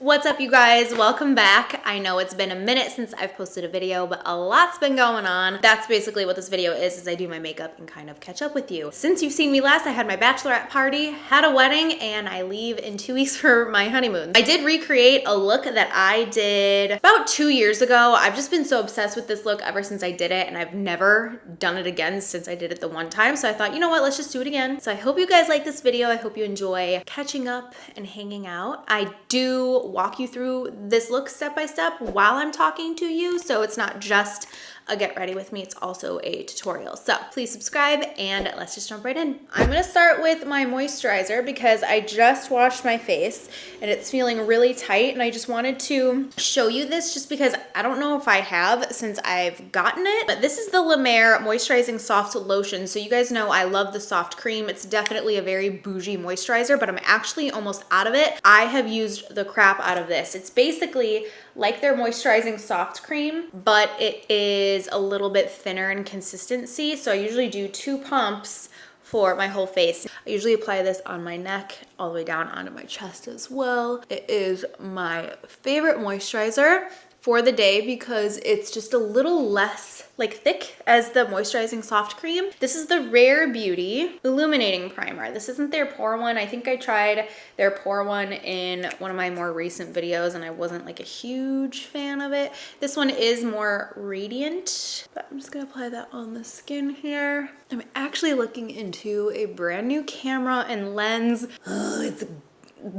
What's up, you guys? Welcome back. I know it's been a minute since I've posted a video, but a lot's been going on. That's basically what this video is I do my makeup and kind of catch up with you. Since you've seen me last, I had my bachelorette party, had a wedding, and I leave in 2 weeks for my honeymoon. I did recreate a look that I did about 2 years ago. I've just been so obsessed with this look ever since I did it, and I've never done it again since I did it the one time. So I thought, you know what, let's just do it again. So I hope you guys like this video. I hope you enjoy catching up and hanging out. I do walk you through this look step by step while I'm talking to you, so it's not just a get ready with me, it's also a tutorial. So please subscribe and let's just jump right in. I'm gonna start with my moisturizer because I just washed my face and it's feeling really tight, and I just wanted to show you this just because I don't know if I have since I've gotten it, but this is the La Mer Moisturizing Soft Lotion. So you guys know I love the soft cream. It's definitely a very bougie moisturizer, but I'm actually almost out of it. I have used the crap out of this. It's basically like their moisturizing soft cream, but it is a little bit thinner in consistency. So I usually do 2 pumps for my whole face. I usually apply this on my neck all the way down onto my chest as well. It is my favorite moisturizer for the day because it's just a little less thick as the moisturizing soft cream. This is the Rare Beauty Illuminating Primer. This isn't their pore one. I think I tried their pore one in one of my more recent videos and I wasn't a huge fan of it. This one is more radiant, but I'm just gonna apply that on the skin here. I'm actually looking into a brand new camera and lens. Oh, it's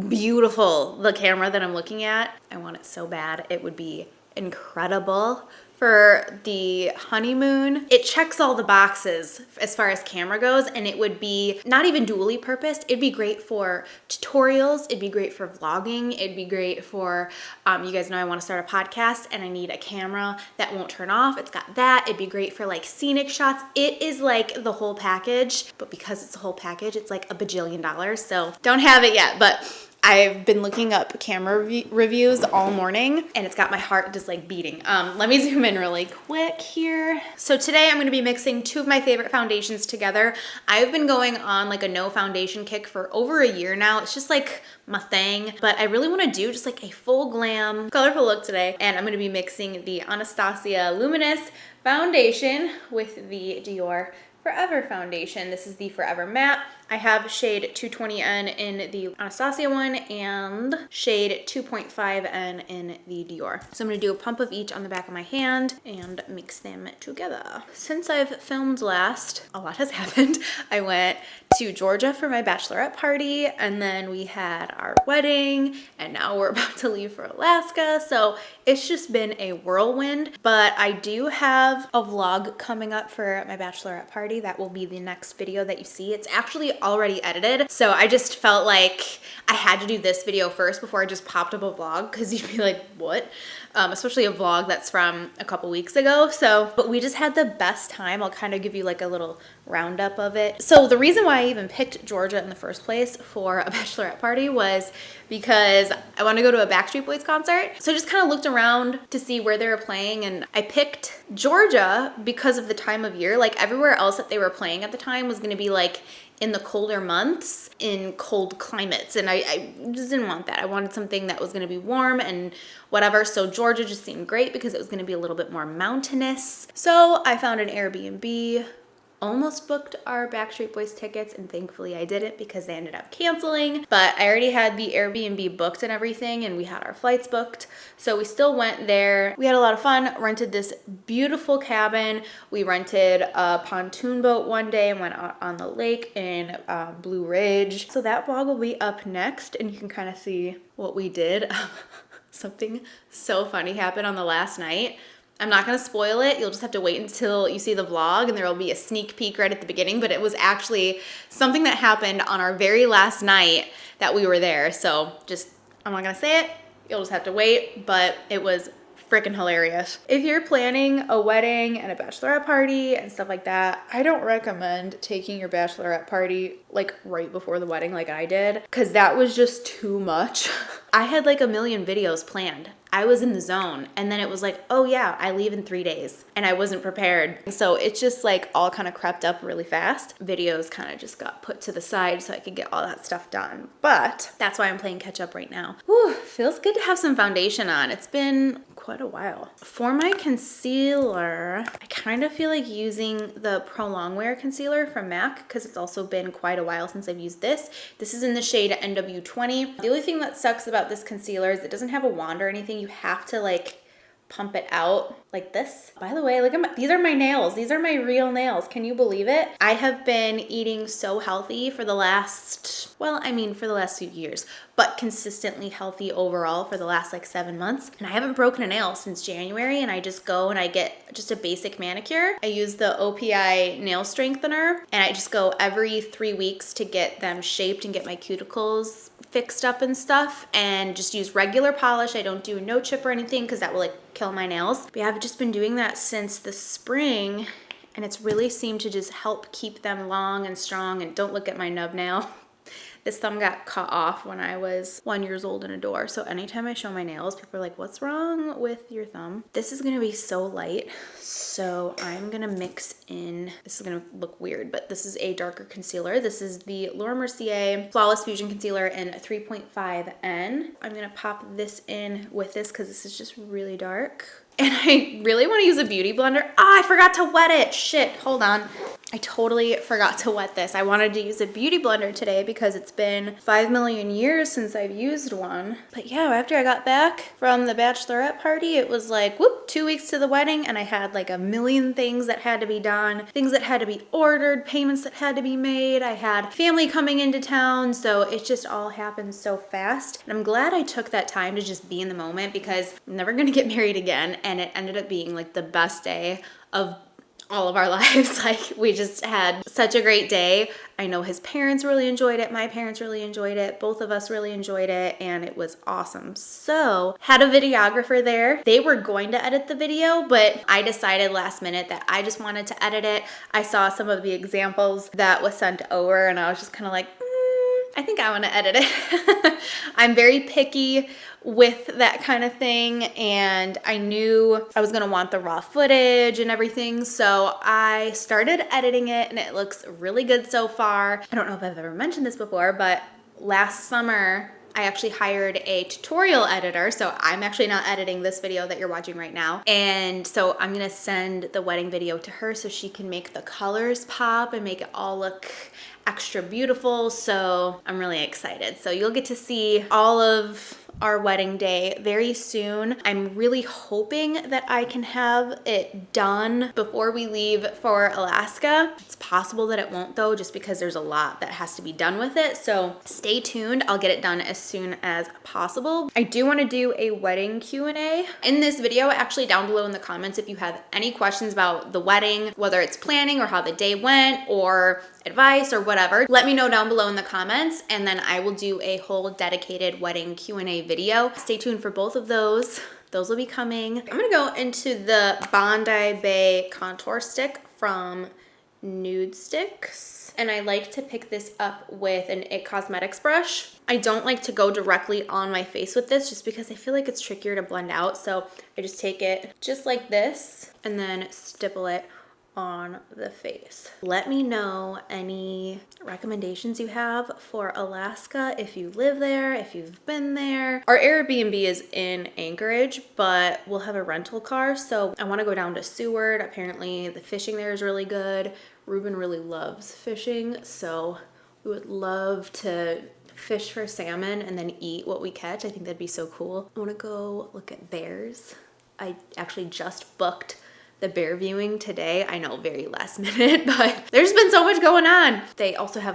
beautiful, the camera that I'm looking at. I want it so bad. It would be incredible for the honeymoon. It checks all the boxes as far as camera goes, and it would be not even dually purposed. It'd be great for tutorials. It'd be great for vlogging. It'd be great for, you guys know I want to start a podcast and I need a camera that won't turn off. It's got that. It'd be great for scenic shots. It is the whole package, but because it's a whole package, it's a bajillion dollars. So don't have it yet, but I've been looking up camera reviews all morning and it's got my heart just beating. Let me zoom in really quick here. So today I'm gonna be mixing 2 of my favorite foundations together. I've been going on a no foundation kick for over a year now. It's just my thing, but I really wanna do just a full glam, colorful look today. And I'm gonna be mixing the Anastasia Luminous foundation with the Dior Forever foundation. This is the Forever Matte. I have shade 220N in the Anastasia one and shade 2.5N in the Dior. So I'm gonna do a pump of each on the back of my hand and mix them together. Since I've filmed last, a lot has happened. I went to Georgia for my bachelorette party, and then we had our wedding, and now we're about to leave for Alaska. So it's just been a whirlwind, but I do have a vlog coming up for my bachelorette party. That will be the next video that you see. It's actually already edited, so I just felt like I had to do this video first before I just popped up a vlog, because you'd be like, what? Especially a vlog that's from a couple weeks ago. So, but we just had the best time. I'll kind of give you a little roundup of it. So the reason why I even picked Georgia in the first place for a bachelorette party was because I wanted to go to a Backstreet Boys concert. So I just kind of looked around to see where they were playing, and I picked Georgia because of the time of year. Everywhere else that they were playing at the time was going to be in the colder months, in cold climates, and I just didn't want that. I wanted something that was gonna be warm and whatever, so Georgia just seemed great because it was gonna be a little bit more mountainous. So I found an Airbnb, almost booked our Backstreet Boys tickets, and thankfully I didn't because they ended up canceling, but I already had the Airbnb booked and everything, and we had our flights booked, so we still went there. We had a lot of fun, rented this beautiful cabin. We rented a pontoon boat one day and went out on the lake in Blue Ridge. So that vlog will be up next, and you can kind of see what we did. Something so funny happened on the last night. I'm not gonna spoil it. You'll just have to wait until you see the vlog, and there will be a sneak peek right at the beginning, but it was actually something that happened on our very last night that we were there. So I'm not gonna say it. You'll just have to wait, but it was freaking hilarious. If you're planning a wedding and a bachelorette party and stuff like that, I don't recommend taking your bachelorette party right before the wedding like I did, because that was just too much. I had like a million videos planned. I was in the zone, and then it was like, oh yeah, I leave in 3 days, and I wasn't prepared. So it's just like all kind of crept up really fast. Videos kind of just got put to the side so I could get all that stuff done. But that's why I'm playing catch up right now. Whew, feels good to have some foundation on. It's been quite a while. For my concealer, I kind of feel like using the Pro Longwear concealer from MAC because it's also been quite a while since I've used this. This is in the shade NW20. The only thing that sucks about this concealer is it doesn't have a wand or anything. You have to like pump it out like this. By the way, look at these are my nails. These are my real nails. Can you believe it? I have been eating so healthy for the last, well, I mean, for the last few years, but consistently healthy overall for the last like 7 months. And I haven't broken a nail since January, and I just go and I get just a basic manicure. I use the OPI nail strengthener, and I just go every 3 weeks to get them shaped and get my cuticles fixed up and stuff, and just use regular polish. I don't do a no chip or anything because that will like kill my nails. But yeah, I've just been doing that since the spring, and it's really seemed to just help keep them long and strong. And don't look at my nub nail. This thumb got cut off when I was 1 year old in a door. So anytime I show my nails, people are like, what's wrong with your thumb? This is gonna be so light. So I'm gonna mix in, this is gonna look weird, but this is a darker concealer. This is the Laura Mercier Flawless Fusion Concealer in 3.5N. I'm gonna pop this in with this because this is just really dark. And I really want to use a beauty blender. Ah, I forgot to wet it. Shit, hold on. I totally forgot to wet this. I wanted to use a beauty blender today because it's been 5 million years since I've used one. But yeah, after I got back from the bachelorette party, it was like, whoop, 2 weeks to the wedding, and I had like a million things that had to be done, things that had to be ordered, payments that had to be made. I had family coming into town, so it just all happened so fast. And I'm glad I took that time to just be in the moment because I'm never gonna get married again, and it ended up being like the best day of all of our lives. Like, we just had such a great day. I know his parents really enjoyed it. My parents really enjoyed it. Both of us really enjoyed it, and it was awesome. So, had a videographer there. They were going to edit the video, but I decided last minute that I just wanted to edit it. I saw some of the examples that was sent over, and I was just kind of like, I think I want to edit it. I'm very picky with that kind of thing, and I knew I was gonna want the raw footage and everything, so I started editing it, and it looks really good so far. I don't know if I've ever mentioned this before, but last summer I actually hired a tutorial editor, so I'm actually not editing this video that you're watching right now. And so I'm gonna send the wedding video to her so she can make the colors pop and make it all look extra beautiful. So I'm really excited. So you'll get to see all of our wedding day very soon. I'm really hoping that I can have it done before we leave for Alaska. It's possible that it won't though, just because there's a lot that has to be done with it. So stay tuned. I'll get it done as soon as possible. I do want to do a wedding Q&A in this video. Actually, down below in the comments, if you have any questions about the wedding, whether it's planning or how the day went or advice or whatever, let me know down below in the comments, and then I will do a whole dedicated wedding Q&A video. Stay tuned for both of those. Those will be coming. I'm gonna go into the Bondi Bay contour stick from Nude Sticks, and I like to pick this up with an IT Cosmetics brush. I don't like to go directly on my face with this just because I feel like it's trickier to blend out, so I just take it just like this and then stipple it on the face. Let me know any recommendations you have for Alaska, if you live there, if you've been there. Our Airbnb is in Anchorage, but we'll have a rental car, so I want to go down to Seward. Apparently the fishing there is really good. Ruben really loves fishing, so we would love to fish for salmon and then eat what we catch. I think that'd be so cool. I want to go look at bears. I actually just booked the bear viewing today. I know, very last minute, but there's been so much going on. They also have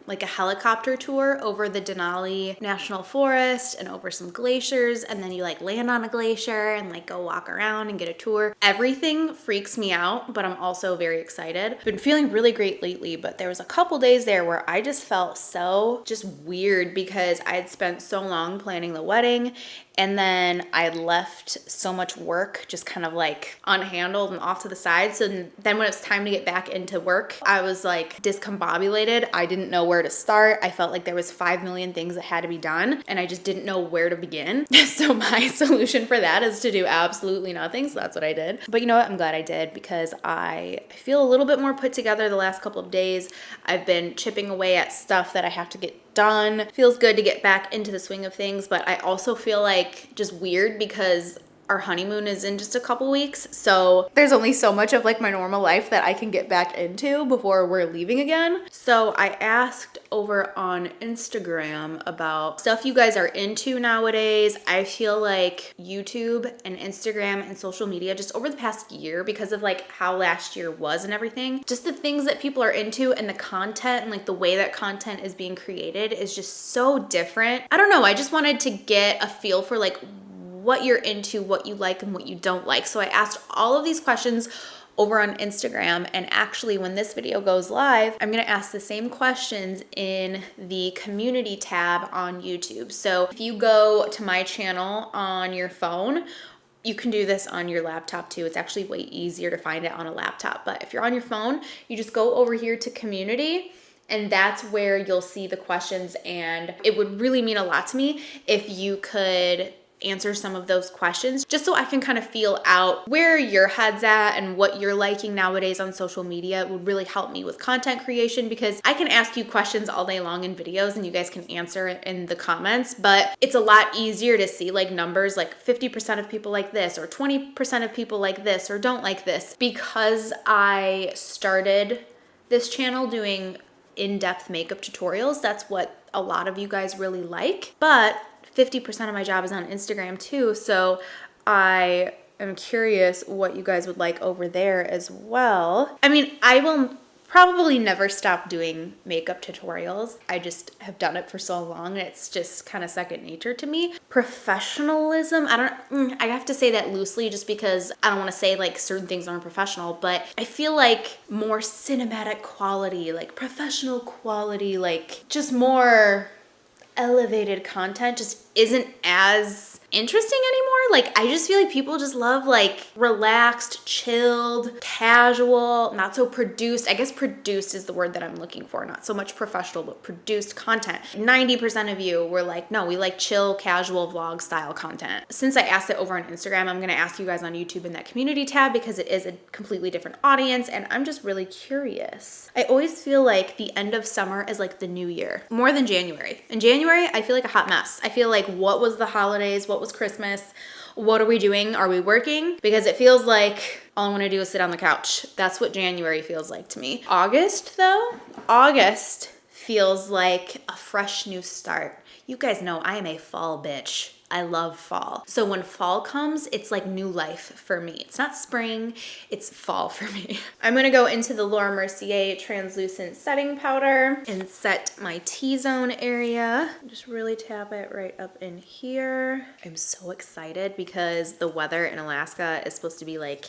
like a helicopter tour over the Denali National Forest and over some glaciers, and then you like land on a glacier and like go walk around and get a tour. Everything freaks me out, but I'm also very excited. Been feeling really great lately, but there was a couple days there where I just felt so just weird because I had spent so long planning the wedding, And then I left so much work just kind of like unhandled and off to the side. So then when it was time to get back into work, I was like discombobulated. I didn't know where to start. I felt like there was 5 million things that had to be done and I just didn't know where to begin. So my solution for that is to do absolutely nothing. So that's what I did. But you know what? I'm glad I did because I feel a little bit more put together the last couple of days. I've been chipping away at stuff that I have to get done. Feels good to get back into the swing of things, but I also feel like just weird because our honeymoon is in just a couple weeks. So there's only so much of like my normal life that I can get back into before we're leaving again. So I asked over on Instagram about stuff you guys are into nowadays. I feel like YouTube and Instagram and social media just over the past year, because of like how last year was and everything, just the things that people are into and the content and like the way that content is being created is just so different. I don't know. I just wanted to get a feel for like what you're into, what you like and what you don't like. So I asked all of these questions over on Instagram, and actually when this video goes live, I'm gonna ask the same questions in the community tab on YouTube. So if you go to my channel on your phone, you can do this on your laptop too. It's actually way easier to find it on a laptop. But if you're on your phone, you just go over here to community, and that's where you'll see the questions. And it would really mean a lot to me if you could answer some of those questions, just so I can kind of feel out where your head's at and what you're liking nowadays on social media. It would really help me with content creation, because I can ask you questions all day long in videos and you guys can answer it in the comments, but it's a lot easier to see like numbers like 50% of people like this or 20% of people like this or don't like this, because I started this channel doing in-depth makeup tutorials. That's what a lot of you guys really like, but 50% of my job is on Instagram too. So I am curious what you guys would like over there as well. I mean, I will probably never stop doing makeup tutorials. I just have done it for so long. It's just kind of second nature to me. Professionalism, I have to say that loosely just because I don't want to say like certain things aren't professional, but I feel like more cinematic quality, like professional quality, like just more elevated content just isn't as interesting anymore. Like I just feel like people just love like relaxed, chilled, casual, not so produced. I guess produced is the word that I'm looking for, not so much professional, but produced content. 90% of you were like, no, we like chill, casual vlog style content. Since I asked it over on Instagram, I'm gonna ask you guys on YouTube in that community tab, because it is a completely different audience and I'm just really curious. I always feel like the end of summer is like the new year, more than January. In January, I feel like a hot mess. I feel like what was the holidays? What was Christmas? What are we doing? Are we working? Because it feels like all I want to do is sit on the couch. That's what January feels like to me. August though, August feels like a fresh new start. You guys know I am a fall bitch. I love fall. So when fall comes, it's like new life for me. It's not spring, it's fall for me. I'm gonna go into the Laura Mercier translucent setting powder and set my T-zone area. Just really tap it right up in here. I'm so excited because the weather in Alaska is supposed to be like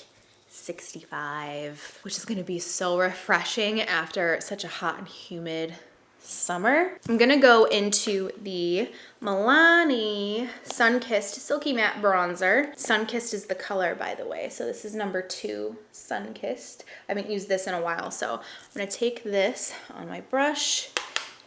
65, which is gonna be so refreshing after such a hot and humid summer. I'm gonna go into the Milani Sun-Kissed Silky Matte Bronzer. Sun-Kissed is the color, by the way. So this is number 2 Sun-Kissed. I haven't used this in a while, so I'm gonna take this on my brush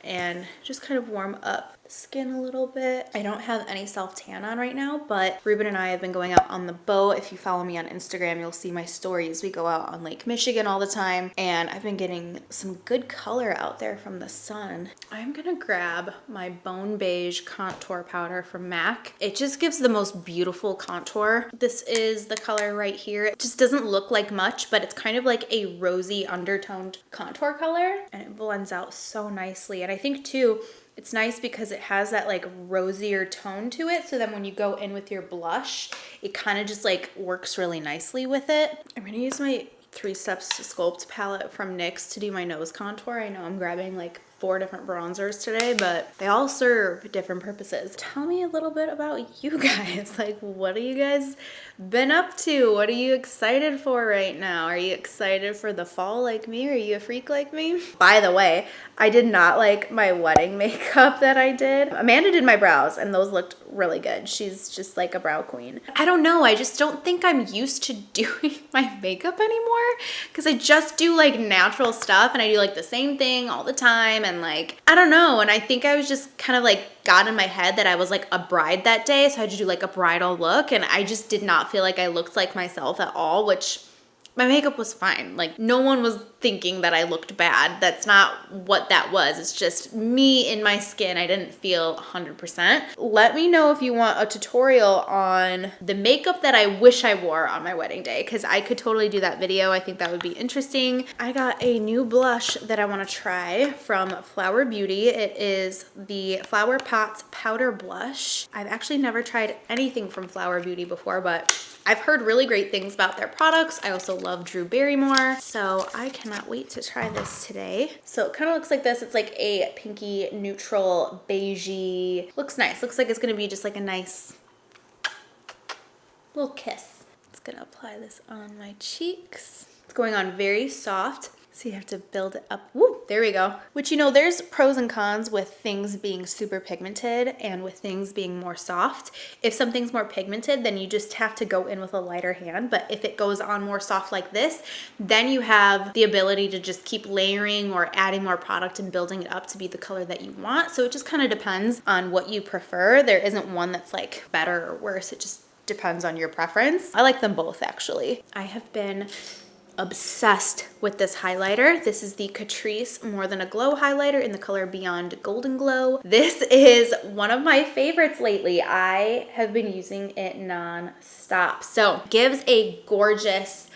and just kind of warm up the skin a little bit. I don't have any self-tan on right now, but Ruben and I have been going out on the boat. If you follow me on Instagram, you'll see my stories. We go out on Lake Michigan all the time, and I've been getting some good color out there from the sun. I'm gonna grab my Bone Beige contour powder from MAC. It just gives the most beautiful contour. This is the color right here. It just doesn't look like much, but it's kind of like a rosy undertoned contour color, and it blends out so nicely. And I think too, it's nice because it has that like rosier tone to it. So then when you go in with your blush, it kind of just like works really nicely with it. I'm gonna use my 3 Steps to Sculpt palette from NYX to do my nose contour. I know I'm grabbing like 4 different bronzers today, but they all serve different purposes. Tell me a little bit about you guys. Like, what have you guys been up to? What are you excited for right now? Are you excited for the fall like me? Are you a freak like me? By the way, I did not like my wedding makeup that I did. Amanda did my brows and those looked really good. She's just like a brow queen. I don't know. I just don't think I'm used to doing my makeup anymore because I just do like natural stuff and I do like the same thing all the time and like, I don't know. And I think I was just kind of like got in my head that I was like a bride that day. So I had to do like a bridal look and I just did not feel like I looked like myself at all, which my makeup was fine. Like no one was thinking that I looked bad. That's not what that was. It's just me in my skin. I didn't feel 100%. Let me know if you want a tutorial on the makeup that I wish I wore on my wedding day because I could totally do that video. I think that would be interesting. I got a new blush that I want to try from Flower Beauty. It is the Flower Pots Powder Blush. I've actually never tried anything from Flower Beauty before, but I've heard really great things about their products. I also love Drew Barrymore, so I cannot wait to try this today. So it kind of looks like this. It's like a pinky neutral beigey. Looks nice. Looks like it's gonna be just like a nice little kiss. It's gonna apply this on my cheeks. It's going on very soft. So you have to build it up. Woo, there we go. Which, you know, there's pros and cons with things being super pigmented and with things being more soft. If something's more pigmented, then you just have to go in with a lighter hand. But if it goes on more soft like this, then you have the ability to just keep layering or adding more product and building it up to be the color that you want. So it just kind of depends on what you prefer. There isn't one that's like better or worse. It just depends on your preference. I like them both actually. I have been obsessed with this highlighter. This is the Catrice More Than a Glow highlighter in the color Beyond Golden Glow. This is one of my favorites lately. I have been using it non-stop. So gives a gorgeous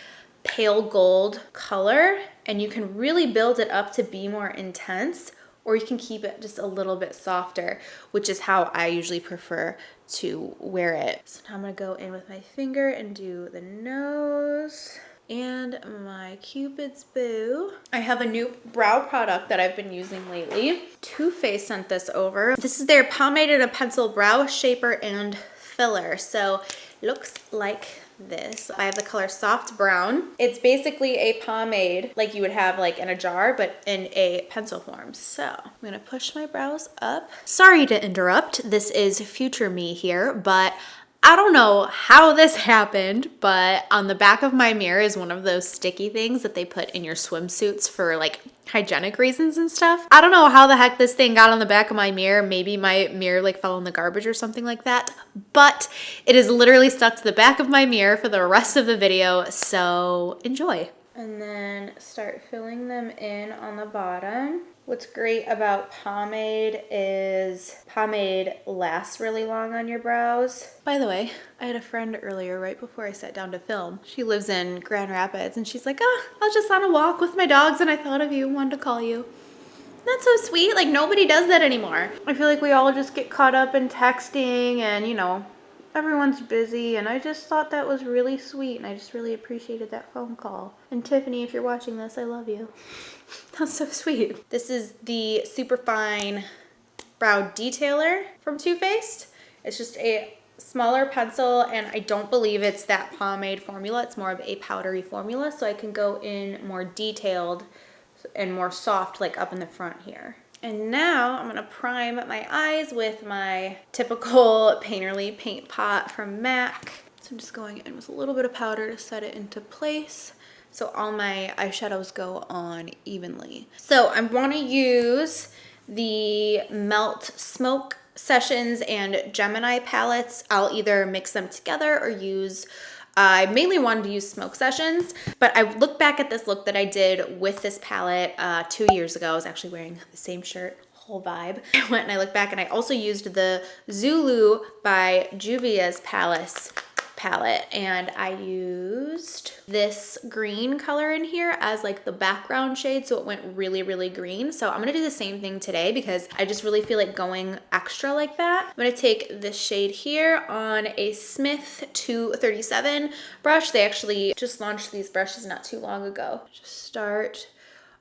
pale gold color and you can really build it up to be more intense, or you can keep it just a little bit softer, which is how I usually prefer to wear it. So now I'm gonna go in with my finger and do the nose and my Cupid's bow. I have a new brow product that I've been using lately. Too Faced sent this over. This is their Pomade and a Pencil Brow Shaper and Filler. So it looks like this. I have the color Soft Brown. It's basically a pomade like you would have like in a jar, but in a pencil form. So I'm gonna push my brows up. Sorry to interrupt. This is future me here, but I don't know how this happened, but on the back of my mirror is one of those sticky things that they put in your swimsuits for like hygienic reasons and stuff. I don't know how the heck this thing got on the back of my mirror. Maybe my mirror like fell in the garbage or something like that, but it is literally stuck to the back of my mirror for the rest of the video, so enjoy. And then start filling them in on the bottom. What's great about pomade is pomade lasts really long on your brows. By the way, I had a friend earlier right before I sat down to film. She lives in Grand Rapids and she's like, oh, I was just on a walk with my dogs and I thought of you, wanted to call you. That's so sweet. Like nobody does that anymore. I feel like we all just get caught up in texting and you know, everyone's busy, and I just thought that was really sweet, and I just really appreciated that phone call. And Tiffany, if you're watching this, I love you. That's so sweet. This is the Superfine Brow Detailer from Too Faced. It's just a smaller pencil, and I don't believe it's that pomade formula. It's more of a powdery formula, so I can go in more detailed and more soft, like up in the front here. And now I'm gonna prime my eyes with my typical Painterly paint pot from MAC. So I'm just going in with a little bit of powder to set it into place so all my eyeshadows go on evenly. So I wanna use the Melt Smoke Sessions and Gemini palettes. I'll either mix them together or use I mainly wanted to use Smoke Sessions, but I looked back at this look that I did with this palette 2 years ago. I was actually wearing the same shirt, whole vibe. I went and I looked back and I also used the Zulu by Juvia's palette, and I used this green color in here as like the background shade, so it went really, really green. So I'm gonna do the same thing today because I just really feel like going extra like that. I'm gonna take this shade here on a Smith 237 brush. They actually just launched these brushes not too long ago. Just start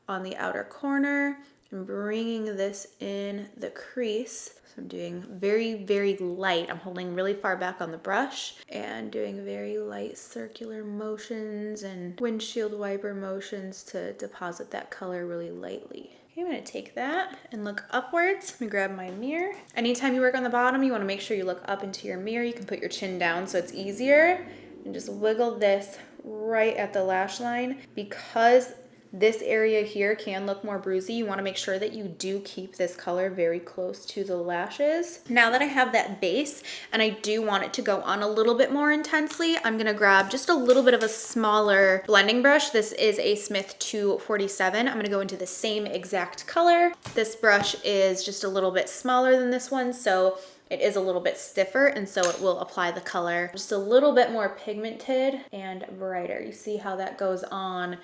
on the outer corner I'm bringing this in the crease. So I'm doing very, very light. I'm holding really far back on the brush and doing very light circular motions and windshield wiper motions to deposit that color really lightly. Okay, I'm gonna take that and look upwards. Let me grab my mirror. Anytime you work on the bottom, you wanna make sure you look up into your mirror. You can put your chin down so it's easier. And just wiggle this right at the lash line. Because this area here can look more bruisey, you wanna make sure that you do keep this color very close to the lashes. Now that I have that base and I do want it to go on a little bit more intensely, I'm gonna grab just a little bit of a smaller blending brush. This is a Smith 247. I'm gonna go into the same exact color. This brush is just a little bit smaller than this one, so it is a little bit stiffer, and so it will apply the color just a little bit more pigmented and brighter. You see how that goes on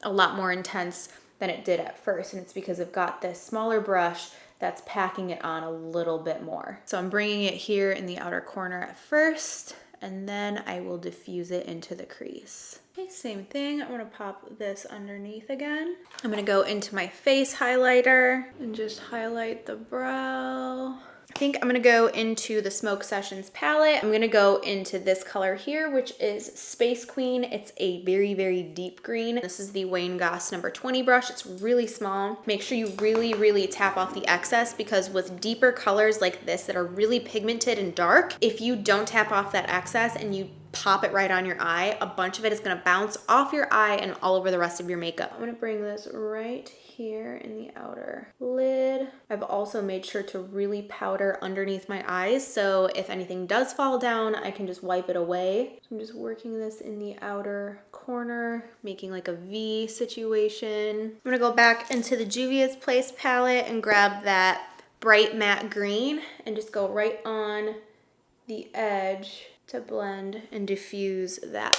a lot more intense than it did at first, and it's because I've got this smaller brush that's packing it on a little bit more. So I'm bringing it here in the outer corner at first, and then I will diffuse it into the crease. Okay, same thing. I'm gonna pop this underneath again. I'm gonna go into my face highlighter and just highlight the brow. I think I'm gonna go into the Smoke Sessions palette. I'm gonna go into this color here, which is Space Queen. It's a very, very deep green. This is the Wayne Goss number 20 brush. It's really small. Make sure you really, really tap off the excess, because with deeper colors like this that are really pigmented and dark, if you don't tap off that excess and you pop it right on your eye, a bunch of it is gonna bounce off your eye and all over the rest of your makeup. I'm gonna bring this right here in the outer lid. I've also made sure to really powder underneath my eyes, so if anything does fall down, I can just wipe it away. So I'm just working this in the outer corner, making like a V situation. I'm gonna go back into the Juvia's Place palette and grab that bright matte green and just go right on the edge to blend and diffuse that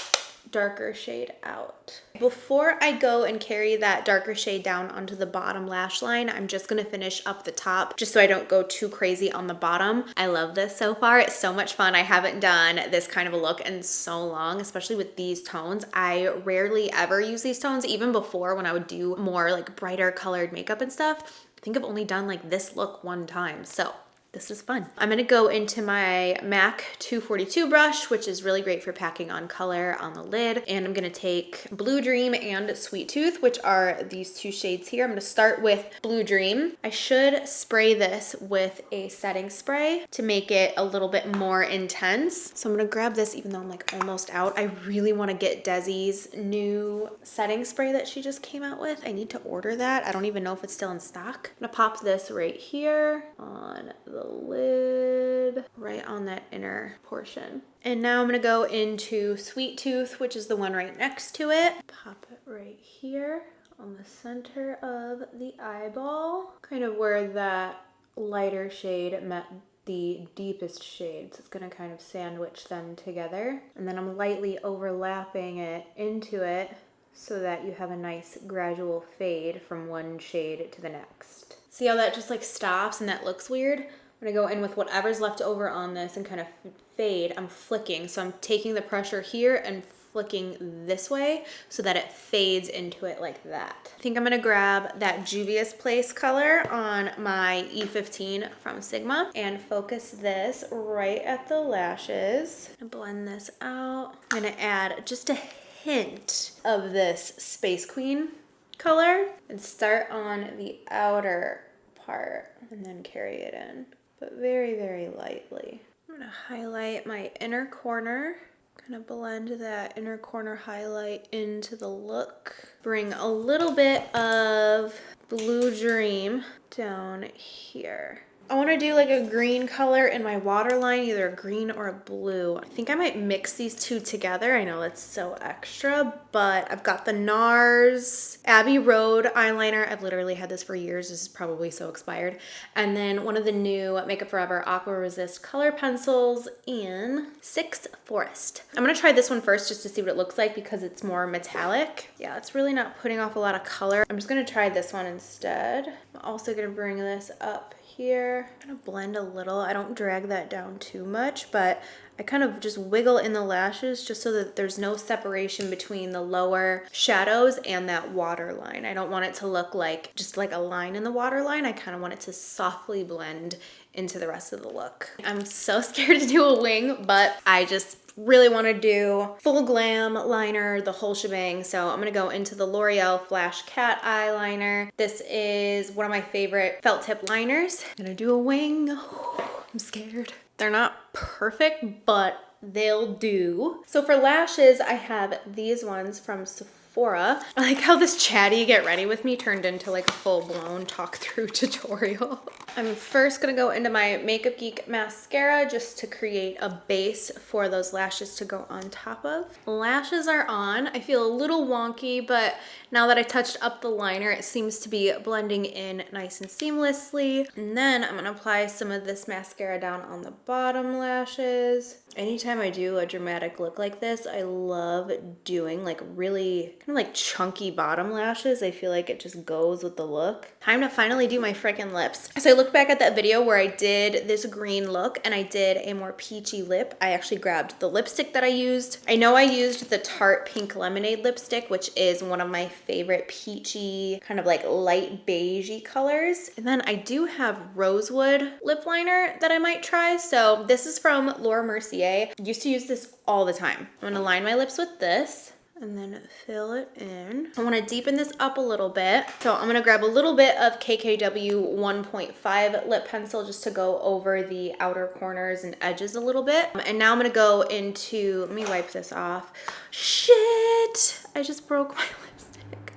darker shade out. Before I go and carry that darker shade down onto the bottom lash line, I'm just gonna finish up the top just so I don't go too crazy on the bottom. I love this so far. It's so much fun. I haven't done this kind of a look in so long, especially with these tones. I rarely ever use these tones. Even before, when I would do more like brighter colored makeup and stuff, I think I've only done like this look one time. So this is fun. I'm gonna go into my MAC 242 brush, which is really great for packing on color on the lid. And I'm gonna take Blue Dream and Sweet Tooth, which are these two shades here. I'm gonna start with Blue Dream. I should spray this with a setting spray to make it a little bit more intense. So I'm gonna grab this even though I'm like almost out. I really wanna get Desi's new setting spray that she just came out with. I need to order that. I don't even know if it's still in stock. I'm gonna pop this right here on the lid, right on that inner portion. And now I'm gonna go into Sweet Tooth, which is the one right next to it. Pop it right here on the center of the eyeball, kind of where that lighter shade met the deepest shade. So it's gonna kind of sandwich them together. And then I'm lightly overlapping it into it so that you have a nice gradual fade from one shade to the next. See how that just like stops and that looks weird? I'm gonna go in with whatever's left over on this and kind of fade. I'm flicking, so I'm taking the pressure here and flicking this way so that it fades into it like that. I think I'm gonna grab that Juvia's Place color on my E15 from Sigma and focus this right at the lashes. I'm gonna blend this out. I'm gonna add just a hint of this Space Queen color and start on the outer part and then carry it in, but very, very lightly. I'm gonna highlight my inner corner, kind of blend that inner corner highlight into the look. Bring a little bit of Blue Dream down here. I want to do like a green color in my waterline, either a green or a blue. I think I might mix these two together. I know that's so extra, but I've got the NARS Abbey Road eyeliner. I've literally had this for years. This is probably so expired. And then one of the new Makeup Forever Aqua Resist color pencils in 6 Forest. I'm gonna try this one first just to see what it looks like because it's more metallic. Yeah, it's really not putting off a lot of color. I'm just gonna try this one instead. I'm also gonna bring this up here. Kind of blend a little. I don't drag that down too much, but I kind of just wiggle in the lashes just so that there's no separation between the lower shadows and that waterline. I don't want it to look like just like a line in the waterline. I kind of want it to softly blend into the rest of the look. I'm so scared to do a wing, but I just really want to do full glam liner, the whole shebang. So I'm gonna go into the L'Oreal Flash Cat eyeliner. This is one of my favorite felt tip liners. I'm gonna do a wing. I'm scared. They're not perfect, but they'll do. So for lashes, I have these ones from Sephora. I like how this chatty get ready with me turned into like a full-blown talk through tutorial. I'm first gonna go into my Makeup Geek mascara just to create a base for those lashes to go on top of. Lashes are on. I feel a little wonky, but now that I touched up the liner, it seems to be blending in nice and seamlessly. And then I'm gonna apply some of this mascara down on the bottom lashes. Anytime I do a dramatic look like this, I love doing like really kind of like chunky bottom lashes. I feel like it just goes with the look. Time to finally do my freaking lips. So I look back at that video where I did this green look and I did a more peachy lip. I actually grabbed the lipstick that I used. I know I used the Tarte Pink Lemonade lipstick, which is one of my favorite peachy, kind of like light beigey colors. And then I do have Rosewood Lip Liner that I might try. So this is from Laura Mercier. I used to use this all the time. I'm gonna line my lips with this and then fill it in. I wanna deepen this up a little bit. So I'm gonna grab a little bit of KKW 1.5 lip pencil just to go over the outer corners and edges a little bit. And now I'm gonna go into, let me wipe this off. Shit, I just broke my lipstick.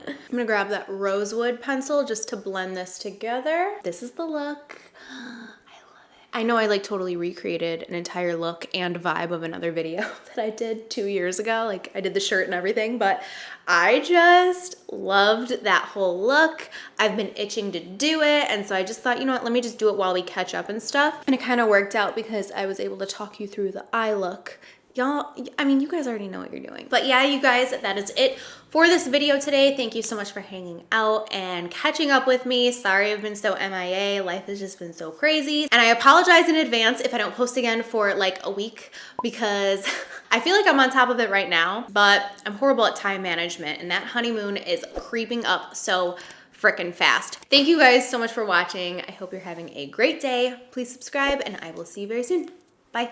I'm gonna grab that Rosewood pencil just to blend this together. This is the look. I know I like totally recreated an entire look and vibe of another video that I did 2 years ago. Like I did the shirt and everything, but I just loved that whole look. I've been itching to do it. And so I just thought, you know what, let me just do it while we catch up and stuff. And it kind of worked out because I was able to talk you through the eye look. Y'all, I mean, you guys already know what you're doing. But yeah, you guys, that is it for this video today. Thank you so much for hanging out and catching up with me. Sorry I've been so MIA. Life has just been so crazy. And I apologize in advance if I don't post again for like a week because I feel like I'm on top of it right now, but I'm horrible at time management and that honeymoon is creeping up so frickin' fast. Thank you guys so much for watching. I hope you're having a great day. Please subscribe and I will see you very soon. Bye.